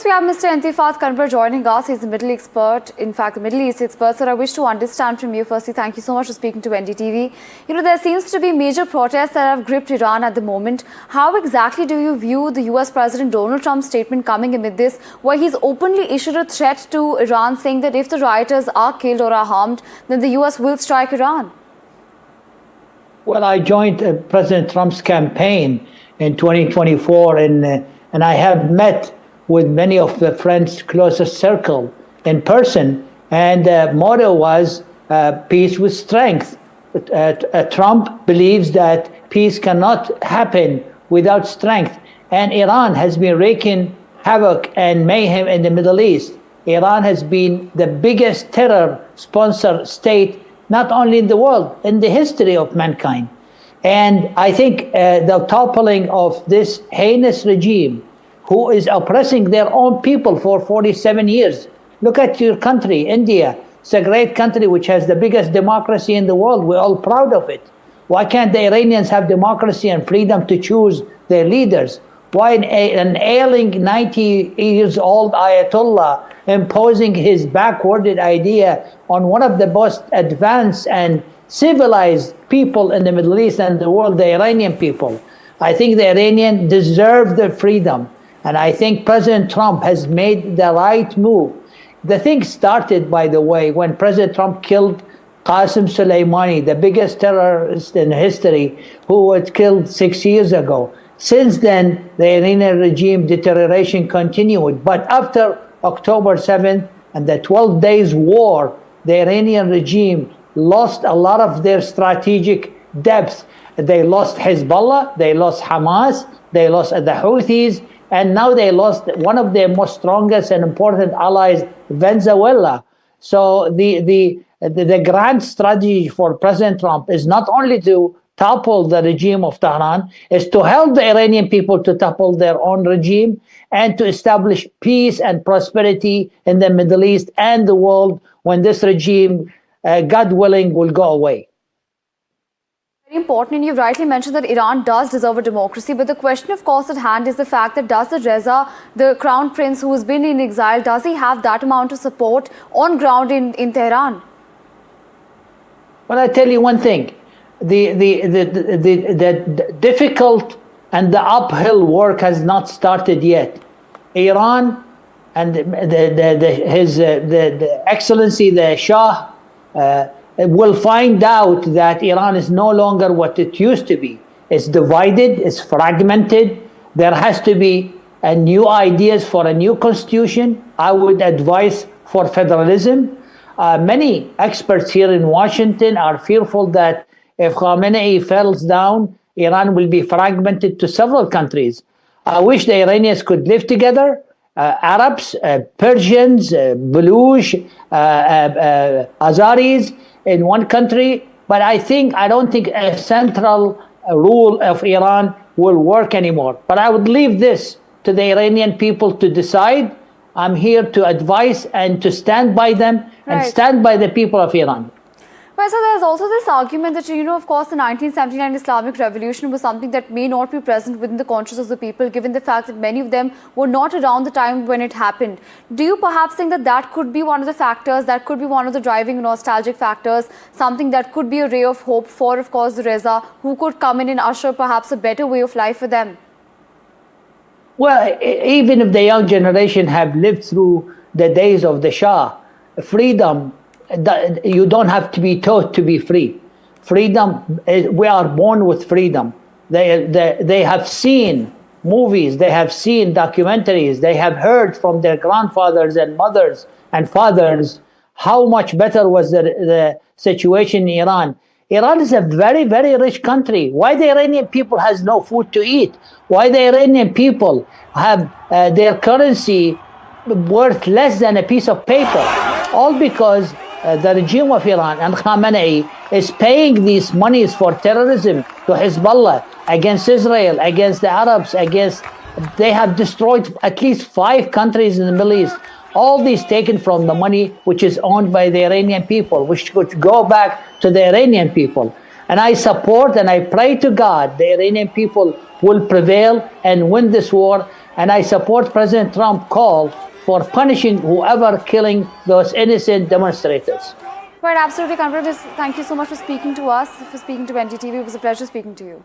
First, we have Mr. Entifadh Qanbar joining us. He's a Middle East expert, in fact, a Middle East expert. So I wish to understand from you, firstly, thank you so much for speaking to NDTV. There seems to be major protests that have gripped Iran at the moment. How exactly do you view the US President Donald Trump's statement coming amid this, where he's openly issued a threat to Iran, saying that if the rioters are killed or are harmed, then the US will strike Iran? Well, I joined President Trump's campaign in 2024, and I have met with many of the friends' closest circle in person, and the motto was peace with strength. Trump believes that peace cannot happen without strength, and Iran has been wreaking havoc and mayhem in the Middle East. Iran has been the biggest terror sponsor state, not only in the world, in the history of mankind. And I think the toppling of this heinous regime, who is oppressing their own people for 47 years. Look at your country, India. It's a great country which has the biggest democracy in the world. We're all proud of it. Why can't the Iranians have democracy and freedom to choose their leaders? Why an ailing 90 years old Ayatollah imposing his backwarded idea on one of the most advanced and civilized people in the Middle East and the world, the Iranian people? I think the Iranians deserve their freedom. And I think President Trump has made the right move. The thing started, by the way, when President Trump killed Qasem Soleimani, the biggest terrorist in history, who was killed 6 years ago. Since then, the Iranian regime deterioration continued. But after October 7th and the 12 days war, the Iranian regime lost a lot of their strategic depth. They lost Hezbollah, they lost Hamas, they lost the Houthis, and now they lost one of their most strongest and important allies, Venezuela. So the grand strategy for President Trump is not only to topple the regime of Tehran, is to help the Iranian people to topple their own regime and to establish peace and prosperity in the Middle East and the world when this regime, God willing, will go away. Very important, and you've rightly mentioned that Iran does deserve a democracy, but the question of course at hand is the fact that does the Reza, the crown prince who has been in exile, does he have that amount of support on ground in Tehran? Well, I tell you one thing, the difficult and the uphill work has not started yet. Iran and the Excellency, the Shah, will find out that Iran is no longer what it used to be. It's divided, it's fragmented. There has to be new ideas for a new constitution. I would advise for federalism. Many experts here in Washington are fearful that if Khamenei falls down, Iran will be fragmented to several countries. I wish the Iranians could live together. Arabs, Persians, Baluch, Azaris in one country, but I don't think a central rule of Iran will work anymore. But I would leave this to the Iranian people to decide. I'm here to advise and to stand by them and stand by the people of Iran. Well, so there's also this argument that, of course, the 1979 Islamic Revolution was something that may not be present within the conscience of the people, given the fact that many of them were not around the time when it happened. Do you perhaps think that that could be one of the factors, that could be one of the driving nostalgic factors, something that could be a ray of hope for, of course, the Reza, who could come in and usher perhaps a better way of life for them? Well, even if the young generation have lived through the days of the Shah, freedom, you don't have to be taught to be free. Freedom, we are born with freedom. They have seen movies, they have seen documentaries, they have heard from their grandfathers and mothers and fathers how much better was the situation in Iran. Iran is a very, very rich country. Why the Iranian people has no food to eat? Why the Iranian people have their currency worth less than a piece of paper? All because the regime of Iran and Khamenei is paying these monies for terrorism to Hezbollah, against Israel, against the Arabs, they have destroyed at least 5 countries in the Middle East. All these taken from the money which is owned by the Iranian people, which could go back to the Iranian people. And I support and I pray to God the Iranian people will prevail and win this war. and I support President Trump's call for punishing whoever killing those innocent demonstrators. Right, absolutely, Qanbar. Thank you so much for speaking to us, for speaking to NDTV. It was a pleasure speaking to you.